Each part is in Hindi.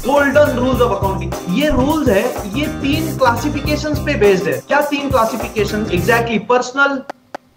गोल्डन रूल्स ऑफ अकाउंटिंग, ये रूल्स है, ये 3 क्लासिफिकेशंस पे बेस्ड है। क्या 3 क्लासिफिकेशंस? एग्जैक्टली, पर्सनल,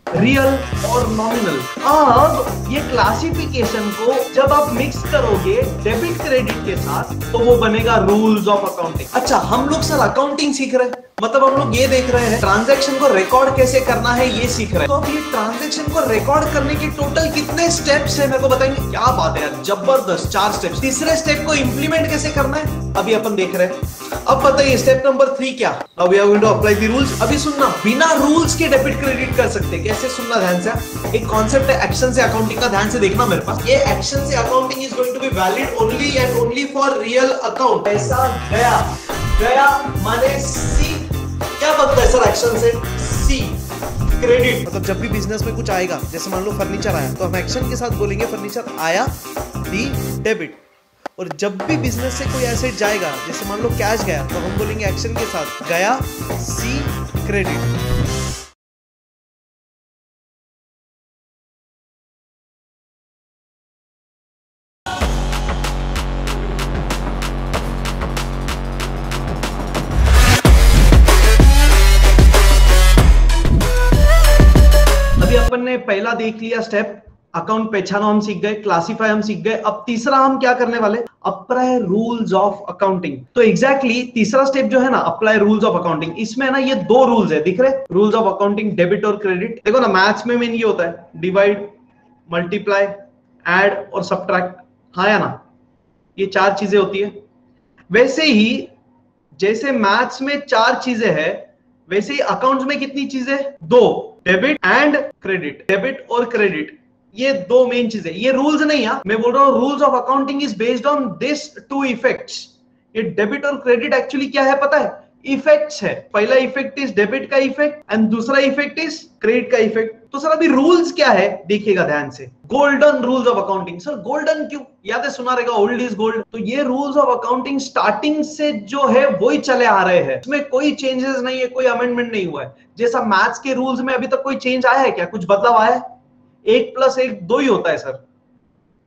रियल और नॉमिनल। अब ये क्लासिफिकेशन को जब आप मिक्स करोगे डेबिट क्रेडिट के साथ तो वो बनेगा रूल्स ऑफ अकाउंटिंग। अच्छा, हम लोग सर अकाउंटिंग सीख रहे हैं, मतलब हम लोग ये देख रहे हैं ट्रांजैक्शन को रिकॉर्ड कैसे करना है, ये सीख रहे हैं। तो अब ये ट्रांजैक्शन को रिकॉर्ड करने के टोटल कितने स्टेप्स है मेरे को बताएंगे? क्या बात है यार, जबरदस्त, 4 स्टेप्स। तीसरे स्टेप को इंप्लीमेंट कैसे करना है अभी अपन देख रहे हैं। अब बताइए स्टेप नंबर 3 क्या? Now we are going to apply the rules. अभी सुनना, बिना रूल्स के डेबिट क्रेडिट कर सकते। कैसे? सुनना ध्यान से। एक कॉन्सेप्ट है एक्शन से अकाउंटिंग का, ध्यान से देखना मेरे पास। ये एक्शन से accounting is going to be valid only and only for real account. ऐसा गया, गया माने सी। क्या बनता है सर एक्शन से? सी, क्रेडिट। मतलब जब भी बिजनेस में कुछ आएगा, जैसे मान लो फर्नीचर आया, तो हम एक्शन के साथ बोलेंगे फर्नीचर आया, दी डेबिट। और जब भी बिजनेस से कोई एसेट जाएगा, जैसे मान लो कैश गया, तो हम बोलेंगे एक्शन के साथ गया, सी, क्रेडिट। अभी अपन ने पहला देख लिया स्टेप, अकाउंट पहचानो हम सीख गए, क्लासिफाई हम सीख गए। अब तीसरा हम क्या करने वाले? Apply rules of accounting. तो एग्जैक्टली तीसरा स्टेप जो है ना, अप्लाई रूल्स ऑफ अकाउंटिंग। इसमें ना ये 2 रूल्स है, दिख रहे? रूल्स ऑफ अकाउंटिंग, डेबिट और क्रेडिट। देखो ना, मैथ्स में मेन ये होता है डिवाइड, मल्टीप्लाई, ऐड और सब्ट्रैक्ट। हाँ या ना, ये 4 चीजें होती है। वैसे ही जैसे मैथ्स में 4 चीजें हैं, वैसे ही अकाउंट्स में कितनी चीजें? 2, डेबिट एंड क्रेडिट। डेबिट और क्रेडिट, ये 2 मेन चीजें। ये रूल्स नहीं है, मैं बोल रहा हूं rules of accounting is based on this 2 effects. ये डेबिट और क्रेडिट एक्चुअली क्या है पता है? इफेक्ट्स है। पहला इफेक्ट इज डेबिट का इफेक्ट एंड दूसरा इफेक्ट इज क्रेडिट का इफेक्ट। तो सर अभी रूल्स क्या है देखिएगा ध्यान से। Golden rules of accounting. Sir golden क्यों? याद है, सुना रहेगा ओल्ड इज गोल्ड। तो ये रूल्स ऑफ अकाउंटिंग स्टार्टिंग से जो है वही चले आ रहे हैं, इसमें कोई चेंजेस नहीं है, कोई अमेंडमेंट नहीं हुआ है। जैसा मैथ्स के रूल्स में अभी तक कोई चेंज आया है क्या? कुछ बदलाव आया है? 1 + 1 2 ही होता है सर।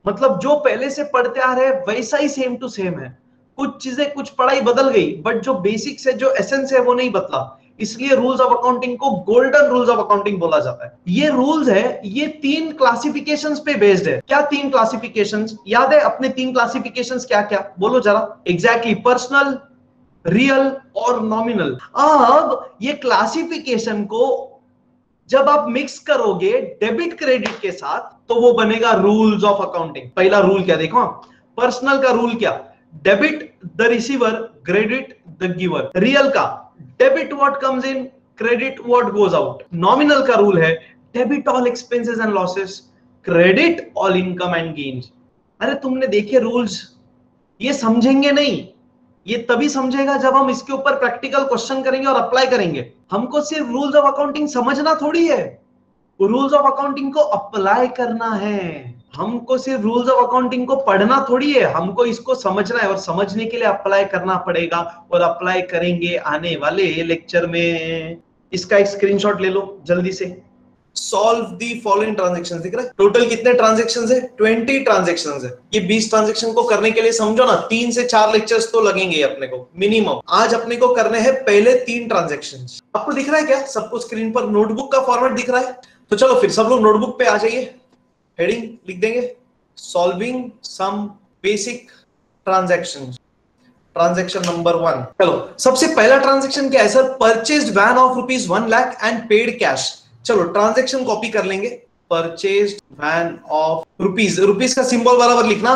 मतलब जो पहले से पढ़ते आ रहे हैं वैसा ही सेम टू सेम है। कुछ चीजें, कुछ पढ़ाई बदल गई, बट जो बेसिक्स है, जो एसेंस है, वो नहीं बदला। इसलिए रूल्स ऑफ अकाउंटिंग को गोल्डन रूल्स ऑफ अकाउंटिंग बोला जाता है। ये रूल्स है, ये 3 क्लासिफिकेशंस पे बेस्ड है। क्या 3 क्लासिफिकेशंस याद है अपने? 3 क्लासिफिकेशंस क्या क्या बोलो जरा। एग्जैक्टली, पर्सनल, रियल और नॉमिनल। अब ये क्लासिफिकेशन को जब आप मिक्स करोगे डेबिट क्रेडिट के साथ तो वो बनेगा रूल्स ऑफ अकाउंटिंग। पहला रूल क्या देखो, पर्सनल का रूल क्या? Debit the receiver, credit the giver. Real का debit what comes in, credit what goes out. Nominal का रूल है debit all expenses and losses, credit all income and gains. अरे तुमने देखे रूल्स, ये समझेंगे नहीं, ये तभी समझेगा जब हम इसके ऊपर प्रैक्टिकल क्वेश्चन करेंगे और अप्लाई करेंगे। हमको सिर्फ रूल्स ऑफ अकाउंटिंग समझना थोड़ी है, रूल्स ऑफ अकाउंटिंग को अप्लाई करना है। हमको सिर्फ रूल्स ऑफ अकाउंटिंग को पढ़ना थोड़ी है, हमको इसको समझना है और समझने के लिए अप्लाई करना पड़ेगा और अप्लाई करेंगे आने वाले लेक्चर में। इसका एक स्क्रीनशॉट ले लो जल्दी से। Solve the following transaction. दिख रहा है टोटल कितने ट्रांजेक्शन है? 20 ट्रांजेक्शन है। ये 20 ट्रांजेक्शन को करने के लिए समझो ना 3 से 4 लेक्चर्स तो लगेंगे अपने को मिनिमम। आज अपने को करने हैं पहले 3 ट्रांजेक्शन। आपको दिख रहा है क्या सबको स्क्रीन पर? नोटबुक का फॉर्मेट दिख रहा है? तो चलो फिर सब लोग नोटबुक पे आ जाइए, हेडिंग लिख देंगे solving some basic transaction. Transaction number 1। चलो सबसे पहला ट्रांजेक्शन क्या है sir? Purchased van of ₹1 lakh and paid cash. चलो ट्रांजेक्शन कॉपी कर लेंगे। परचेज्ड वैन ऑफ रुपीज का सिंबल बराबर लिखना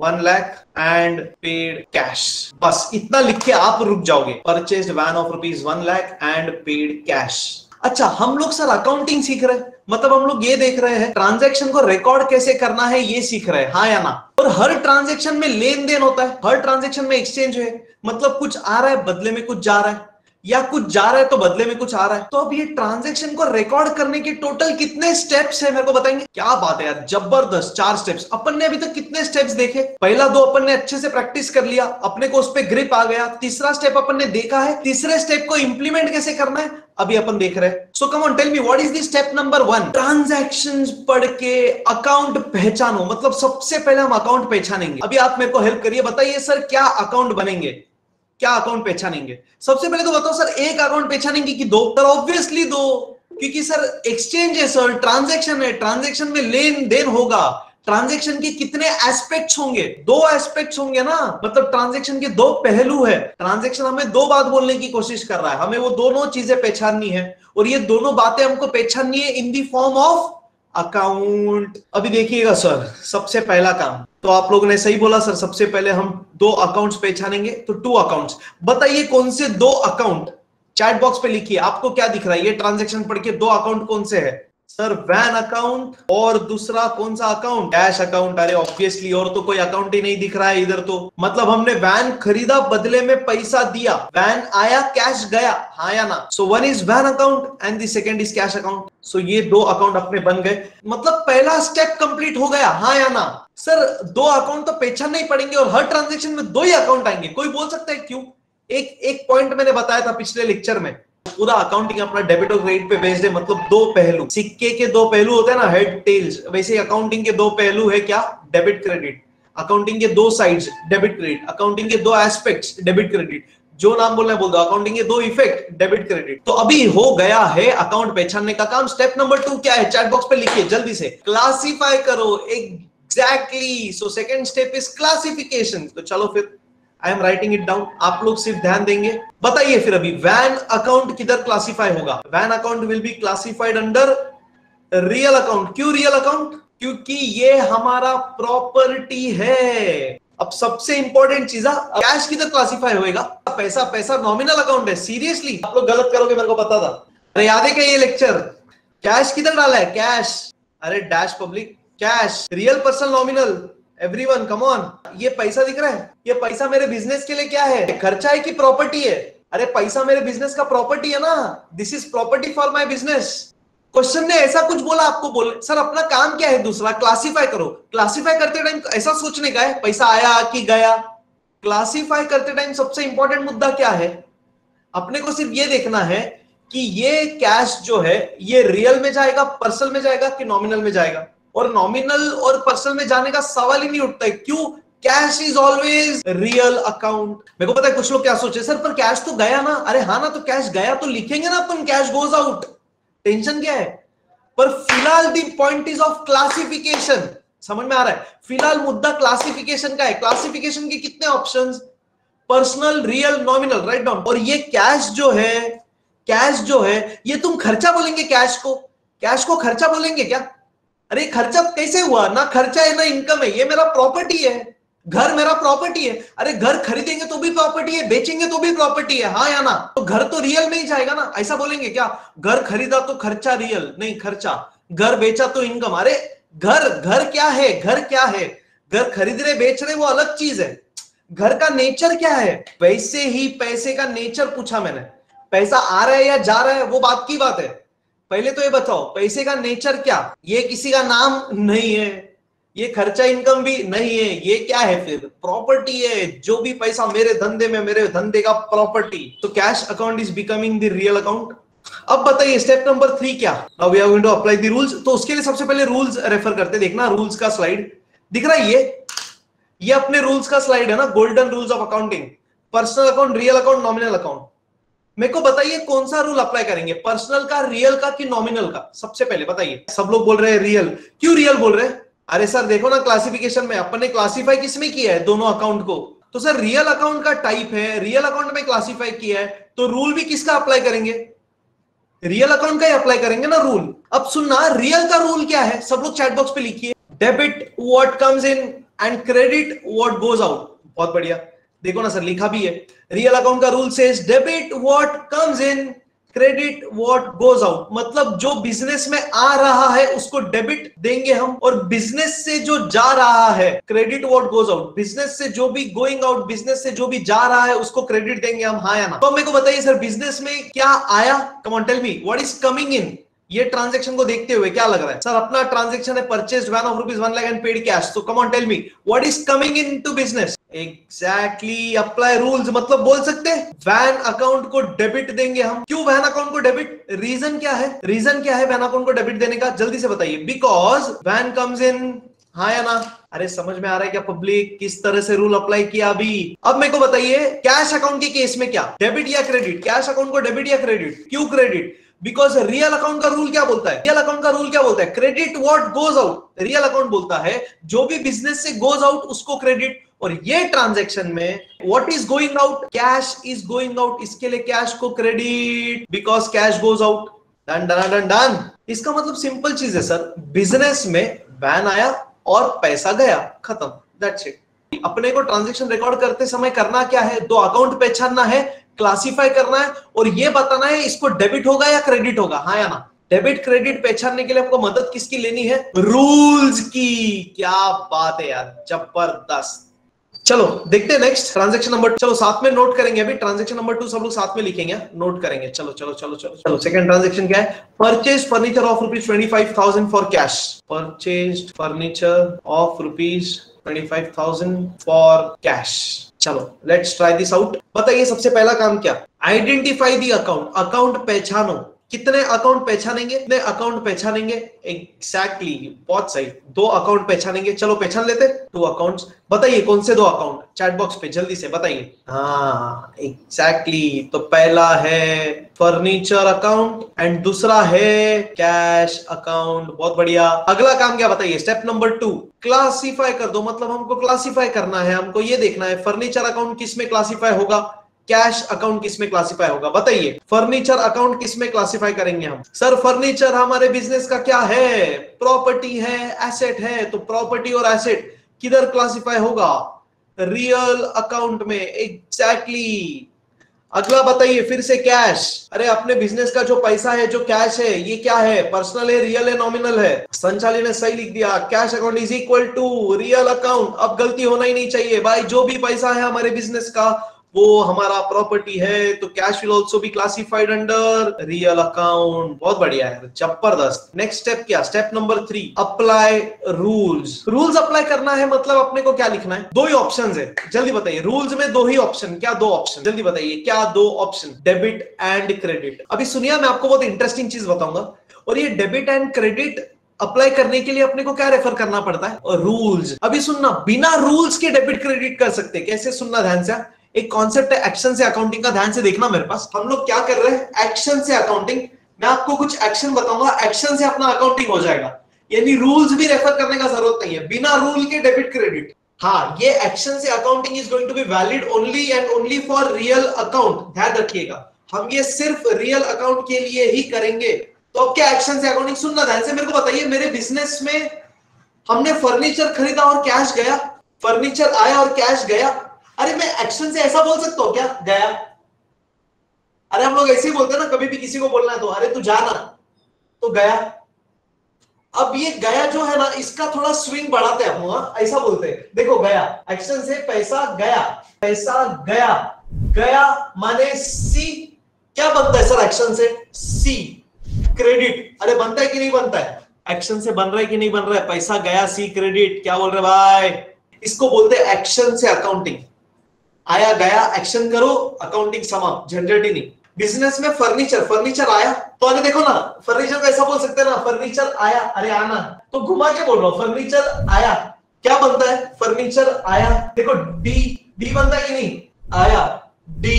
1 लाख एंड पेड कैश। बस इतना लिख के आप रुक जाओगे। Purchased van of ₹1 lakh and paid cash. अच्छा, हम लोग सर अकाउंटिंग सीख रहे हैं, मतलब हम लोग ये देख रहे हैं ट्रांजैक्शन को रिकॉर्ड कैसे करना है, ये सीख रहे हैं। हाँ या ना? और हर ट्रांजैक्शन में लेन देन होता है, हर ट्रांजैक्शन में एक्सचेंज है, मतलब कुछ आ रहा है बदले में कुछ जा रहा है। या कुछ जा रहा है तो बदले में कुछ आ रहा है। तो अब ये ट्रांजैक्शन को रिकॉर्ड करने के टोटल कितने स्टेप्स है मेरे को बताएंगे? क्या बात है यार, जबरदस्त। 4 स्टेप्स। अपन ने अभी तक कितने स्टेप्स देखे? पहला 2 अपन ने अच्छे से प्रैक्टिस कर लिया, अपने को उस पर ग्रिप आ गया। तीसरा स्टेप अपन ने देखा है, तीसरे स्टेप को इंप्लीमेंट कैसे करना है अभी अपन देख रहे हैं। So come on tell me what is the step number 1? Transactions पढ़ के अकाउंट पहचानो। मतलब सबसे पहले हम अकाउंट पहचानेंगे। अभी आप मेरे को हेल्प करिए, बताइए सर क्या अकाउंट बनेंगे, क्या अकाउंट पहचानेंगे? सबसे पहले तो बताओ सर, एक अकाउंट पहचानेंगे कि 2? सर ऑब्वियसली 2, क्योंकि सर एक्सचेंज है सर, ट्रांजैक्शन है, ट्रांजैक्शन में लेन देन होगा। ट्रांजैक्शन के कितने एस्पेक्ट्स होंगे? 2 एस्पेक्ट्स होंगे ना। मतलब ट्रांजैक्शन के 2 पहलू है। ट्रांजैक्शन हमें 2 बात बोलने की कोशिश कर रहा है, हमें वो दोनों चीजें पहचाननी है, और ये दोनों बातें हमको पहचाननी है इन दी फॉर्म ऑफ अकाउंट। अभी देखिएगा सर, सबसे पहला काम तो आप लोगों ने सही बोला सर, सबसे पहले हम 2 अकाउंट्स पहचानेंगे। तो 2 अकाउंट्स, बताइए कौन से 2 अकाउंट? चैट बॉक्स पे लिखिए, आपको क्या दिख रहा है? ये ट्रांजैक्शन पढ़ के 2 अकाउंट कौन से है सर? वैन अकाउंट और दूसरा कौन सा अकाउंट? Cash account. अरे ऑब्वियसली, और तो कोई अकाउंट ही नहीं दिख रहा है इधर तो। मतलब हमने वैन खरीदा, बदले में पैसा दिया, वैन आया, कैश गया, हाँ या ना? So one is one account and the second is cash account. So ये 2 अकाउंट अपने बन गए। मतलब पहला स्टेप कंप्लीट हो गया, हाँ या ना? सर 2 अकाउंट तो पहचानना ही पड़ेंगे, और हर ट्रांजेक्शन में 2 ही अकाउंट आएंगे। कोई बोल सकता है क्यों? एक पॉइंट मैंने बताया था पिछले लेक्चर में, पूरा अकाउंटिंग अपना डेबिट और क्रेडिट पे बेस्ड है। मतलब 2 पहलू, सिक्के के 2 पहलू होते हैं ना, हेड टेल्स, वैसे अकाउंटिंग के 2 पहलू है क्या? Debit credit. अकाउंटिंग के 2 साइड्स, डेबिट क्रेडिट। अकाउंटिंग के 2 एस्पेक्ट्स, डेबिट क्रेडिट। जो नाम बोलना है बोल दो। अकाउंटिंग के 2 इफेक्ट, डेबिट क्रेडिट। तो अभी हो गया है अकाउंट पहचानने का काम। स्टेप नंबर 2 क्या है? चैट बॉक्स पे लिखिए जल्दी से। क्लासिफाई करो। Exactly. So second step is classification. तो चलो फिर, I am writing it down, आप लोग सिर्फ ध्यान देंगे। बताइए फिर अभी वैन अकाउंट किधर क्लासिफाई होगा? Van account will be classified under real account. क्यों रियल अकाउंट? क्योंकि ये हमारा प्रॉपर्टी है। अब सबसे इंपॉर्टेंट चीज, कैश किधर क्लासिफाई होएगा? पैसा, पैसा नॉमिनल अकाउंट है। सीरियसली आप लोग गलत करोगे, मेरे को पता था। अरे याद है क्या ये लेक्चर? कैश किधर डाला है? कैश, अरे dash public, cash real person nominal. Everyone come on. ये पैसा दिख रहा है? ये पैसा मेरे बिजनेस के लिए क्या है? खर्चा है कि प्रॉपर्टी है? अरे पैसा मेरे बिजनेस का प्रॉपर्टी है ना। This is property for my business. Question ने ऐसा कुछ बोला, आपको बोले सर अपना काम क्या है दूसरा? क्लासिफाई करो। क्लासिफाई करते टाइम ऐसा सोचने का है पैसा आया कि गया। क्लासिफाई करते टाइम सबसे इंपॉर्टेंट मुद्दा क्या है? अपने को सिर्फ ये देखना है कि ये कैश जो है ये रियल में जाएगा, पर्सनल में जाएगा कि नॉमिनल में जाएगा। और नॉमिनल और पर्सनल में जाने का सवाल ही नहीं उठता है। क्यों? Cash is always real account. मेरे को पता है कुछ लोग क्या सोचे, सर पर कैश तो गया ना। अरे हाँ ना, तो कैश गया तो लिखेंगे ना अपन, कैश गोज आउट। टेंशन क्या है? पर फिलहाल the point is of classification. समझ में आ रहा है? फिलहाल मुद्दा क्लासिफिकेशन का है। क्लासिफिकेशन के कितने options? Personal, real, nominal. Write down. और ये कैश जो है, कैश जो है ये तुम खर्चा बोलेंगे? कैश को खर्चा बोलेंगे क्या? अरे खर्चा कैसे हुआ? ना खर्चा है ना इनकम है, ये मेरा प्रॉपर्टी है। घर मेरा प्रॉपर्टी है। अरे घर खरीदेंगे तो भी प्रॉपर्टी है, बेचेंगे तो भी प्रॉपर्टी है, हाँ या ना? तो घर तो रियल में ही जाएगा ना। ऐसा बोलेंगे क्या? घर खरीदा तो खर्चा रियल नहीं, खर्चा। घर बेचा तो इनकम। अरे घर क्या है? घर क्या है? घर खरीद रहे बेच रहे वो अलग चीज है। घर का नेचर क्या है? वैसे ही पैसे का नेचर पूछा मैंने। पैसा आ रहा है या जा रहा है वो बात की बात है। पहले तो ये बताओ पैसे का नेचर क्या? ये किसी का नाम नहीं है, ये खर्चा इनकम भी नहीं है, ये क्या है फिर? प्रॉपर्टी है। जो भी पैसा मेरे धंधे में, मेरे धंधे का प्रॉपर्टी। तो cash account is becoming the real account. अब बताइए स्टेप नंबर 3 क्या? Now we are going to apply the rules. तो उसके लिए सबसे पहले रूल्स रेफर करते, देखना रूल्स का स्लाइड दिख रहा है। ये अपने रूल्स का स्लाइड है ना, golden rules of accounting. Personal account, real account, nominal account. मेरे को बताइए कौन सा रूल अप्लाई करेंगे? पर्सनल का, रियल का कि नॉमिनल का? सबसे पहले बताइए। सब लोग बोल रहे हैं रियल। क्यों रियल बोल रहे हैं? अरे सर देखो ना, क्लासिफिकेशन में अपन ने क्लासिफाई किसमें किया है? दोनों अकाउंट को। तो सर रियल अकाउंट का टाइप है, रियल अकाउंट में क्लासिफाई किया है, तो रूल भी किसका अप्लाई करेंगे? रियल अकाउंट का ही अप्लाई करेंगे ना रूल। अब सुनना, रियल का रूल क्या है? सब लोग चैट बॉक्स पे लिखिए। Debit what comes in and credit what goes out. बहुत बढ़िया, देखो ना सर लिखा भी है। रियल अकाउंट का rule says debit what comes in, credit what goes out, मतलब जो बिजनेस में आ रहा है उसको डेबिट देंगे हम, और बिजनेस से जो जा रहा है, credit what goes out, business से जो भी गोइंग आउट, बिजनेस से जो भी जा रहा है उसको क्रेडिट देंगे हम, हाँ या ना। तो मेरे को बताइए सर, बिजनेस में क्या आया, come on tell me what is coming in. ये ट्रांजैक्शन को देखते हुए क्या लग रहा है सर, अपना ट्रांजैक्शन है purchased van of ₹1 lakh and paid cash, तो come on tell me what is coming into business. Exactly, apply rules, मतलब बोल सकते हैं वैन अकाउंट को डेबिट देंगे हम। क्यों वैन अकाउंट को डेबिट, रीजन क्या है, रीजन क्या है वैन अकाउंट को डेबिट देने का, जल्दी से बताइए। बिकॉज वैन कम्स इन, हाँ या ना। अरे समझ में आ रहा है क्या पब्लिक, किस तरह से रूल अप्लाई किया अभी। अब मेरे को बताइए कैश अकाउंट के केस में क्या, डेबिट या क्रेडिट, कैश अकाउंट को डेबिट या क्रेडिट, क्यों क्रेडिट, बिकॉज रियल अकाउंट का रूल क्या बोलता है, रियल अकाउंट का रूल क्या बोलता है, credit what goes out. Real account बोलता है जो भी बिजनेस से गोज आउट उसको क्रेडिट, और ये ट्रांजैक्शन में what is going out, cash is going out, इसके लिए कैश को credit, because cash goes out. Done done done done. इसका मतलब सिंपल चीज है सर, बिजनेस में वैन आया और पैसा गया, खत्म, दैट्स इट। अपने को ट्रांजैक्शन रिकॉर्ड करते समय करना क्या है, दो अकाउंट पहचानना है, क्लासिफाई करना है, और ये बताना है इसको डेबिट होगा या क्रेडिट होगा, हाँ या ना। डेबिट क्रेडिट पहचानने के लिए आपको मदद किसकी लेनी है, रूल्स की। क्या बात है यार, जबरदस्त। चलो देखते हैं नेक्स्ट ट्रांजैक्शन नंबर, चलो साथ में नोट करेंगे अभी, ट्रांजैक्शन नंबर 2 सब लोग साथ में लिखेंगे, नोट करेंगे। चलो चलो चलो चलो चलो, सेकंड ट्रांजैक्शन क्या है, purchase furniture of ₹25,000 for cash, purchased furniture of ₹25,000 for cash. चलो लेट्स ट्राई दिस आउट। बताइए सबसे पहला काम क्या, आइडेंटिफाई दी अकाउंट, अकाउंट पहचानो। कितने अकाउंट पहचानेंगे, कितने अकाउंट पहचानेंगे, एग्जैक्टली बहुत सही, 2 अकाउंट पहचानेंगे। चलो पहचान लेते, 2 अकाउंट्स। बताइए कौन से 2 अकाउंट, चैट बॉक्स पे जल्दी से बताइए। हाँ एग्जैक्टली, तो पहला है फर्नीचर अकाउंट एंड दूसरा है कैश अकाउंट, बहुत बढ़िया। अगला काम क्या बताइए, स्टेप नंबर 2, क्लासिफाई कर दो, मतलब हमको क्लासिफाई करना है, हमको ये देखना है फर्नीचर अकाउंट किस में क्लासिफाई होगा, कैश अकाउंट किस में क्लासिफाई होगा। बताइए फर्नीचर अकाउंट किस में क्लासिफाई करेंगे हम। सर फर्नीचर हमारे बिजनेस का क्या है, प्रॉपर्टी है, एसेट है, तो प्रॉपर्टी और एसेट किधर क्लासिफाई होगा, रियल अकाउंट में, एग्जैक्टली। अगला बताइए फिर से कैश, अरे अपने बिजनेस का जो पैसा है, जो कैश है, ये क्या है, पर्सनल है, रियल है, नॉमिनल है। संचाली ने सही लिख दिया, cash account is equal to real account. अब गलती होना ही नहीं चाहिए भाई, जो भी पैसा है हमारे बिजनेस का वो हमारा प्रॉपर्टी है, तो cash will also be classified under real account. बहुत बढ़िया है, जबरदस्त। नेक्स्ट स्टेप क्या, step number 3, apply rules. Rules apply करना है, मतलब अपने को क्या लिखना है, 2 ही ऑप्शंस है, जल्दी बताइए। रूल्स में 2 ही ऑप्शन, क्या 2 ऑप्शन, जल्दी बताइए क्या 2 ऑप्शन, डेबिट एंड क्रेडिट। अभी सुनिए मैं आपको बहुत इंटरेस्टिंग चीज बताऊंगा, और ये डेबिट एंड क्रेडिट अप्लाई करने के लिए अपने को क्या रेफर करना पड़ता है, और रूल्स। अभी सुनना, बिना रूल्स के डेबिट क्रेडिट कर सकते, कैसे, सुनना ध्यान से। एक कॉन्सेप्ट है एक्शन से अकाउंटिंग का, ध्यान से देखना मेरे पास। हम लोग क्या कर रहे हैं, एक्शन से अकाउंटिंग। मैं आपको कुछ एक्शन बताऊंगा, एक्शन से अपना अकाउंटिंग हो जाएगा, यानी रूल्स भी रेफर करने का जरूरत नहीं है, बिना रूल के डेबिट क्रेडिट। हाँ, ये एक्शन से accounting is going to be valid only and only for real account, ध्यान रखिएगा। हम ये सिर्फ रियल अकाउंट के लिए ही करेंगे। तो अब क्या एक्शन से अकाउंटिंग, सुनना ध्यान से। मेरे को बताइए, मेरे बिजनेस में हमने फर्नीचर खरीदा और कैश गया, फर्नीचर आया और कैश गया। अरे मैं एक्शन से ऐसा बोल सकता हूं क्या, गया। अरे हम लोग ऐसे ही बोलते हैं ना, कभी भी किसी को बोलना है तो, अरे तू जाना, तो गया। अब ये गया जो है ना, इसका थोड़ा स्विंग बढ़ाते हैं हम, ऐसा बोलते हैं, देखो गया, एक्शन से पैसा गया, पैसा गया, गया माने सी, क्या बनता है सर एक्शन से, सी, क्रेडिट। अरे बनता है कि नहीं बनता है, एक्शन से बन रहा है कि नहीं बन रहा है, पैसा गया, सी क्रेडिट, क्या बोल रहे भाई, इसको बोलते हैं एक्शन से अकाउंटिंग। आया गया, एक्शन करो, अकाउंटिंग समाप्त, झंझट ही नहीं। बिजनेस में फर्नीचर आया, तो अरे देखो ना, फर्नीचर को ऐसा बोल सकते हैं ना, फर्नीचर आया, अरे आना, तो घुमा के बोल रहा हूं, फर्नीचर आया, क्या बनता है, फर्नीचर आया। देखो डी बनता है कि नहीं, आया, डी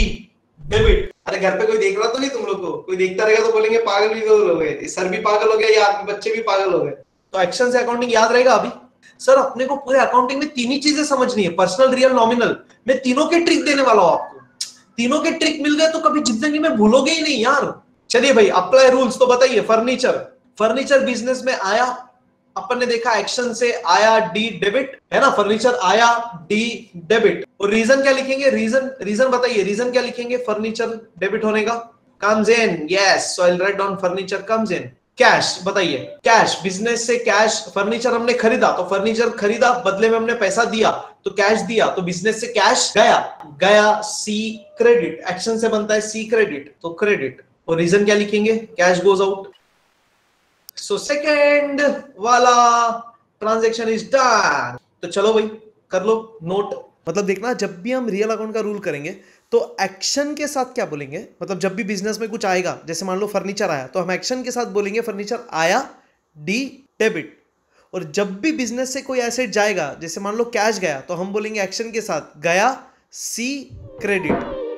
डेबिट। अरे घर पे कोई देख रहा तो नहीं तुम लोग को, कोई देखता रहेगा तो बोलेंगे पागल भी हो गए, सर भी पागल हो गया, या आपके बच्चे भी पागल हो गए। तो एक्शन से अकाउंटिंग याद रहेगा। अभी सर अपने को पूरे अकाउंटिंग में 3 ही चीजें समझनी है, पर्सनल, रियल, नॉमिनल। मैं तीनों के ट्रिक देने वाला हूं आपको, तीनों के ट्रिक मिल गए तो कभी जिंदगी में भूलोगे ही नहीं यार। चलिए भाई, अप्लाई रूल्स। तो बताइए, फर्नीचर बिजनेस में आया, अपन ने देखा एक्शन से आया, डी डेबिट है ना, फर्नीचर आया, डी डेबिट। और रीजन क्या लिखेंगे, रीजन बताइए, रीजन क्या लिखेंगे फर्नीचर डेबिट होने का, comes in. Yes, so I'll write down furniture comes in. Cash बताइए, कैश बिजनेस से कैश, फर्नीचर हमने खरीदा तो फर्नीचर खरीदा, बदले में हमने पैसा दिया तो कैश दिया, तो बिजनेस से कैश गया, गया सी क्रेडिट, एक्शन से बनता है सी क्रेडिट, तो क्रेडिट। और रीजन क्या लिखेंगे, cash goes out. So second वाला ट्रांजेक्शन इज डन। तो चलो भाई कर लो नोट। मतलब देखना, जब भी हम रियल अकाउंट का रूल करेंगे तो एक्शन के साथ क्या बोलेंगे, मतलब जब भी बिजनेस में कुछ आएगा, जैसे मान लो फर्नीचर आया तो हम एक्शन के साथ बोलेंगे फर्नीचर आया, डी डेबिट। और जब भी बिजनेस से कोई एसेट जाएगा, जैसे मान लो कैश गया, तो हम बोलेंगे एक्शन के साथ गया, सी क्रेडिट।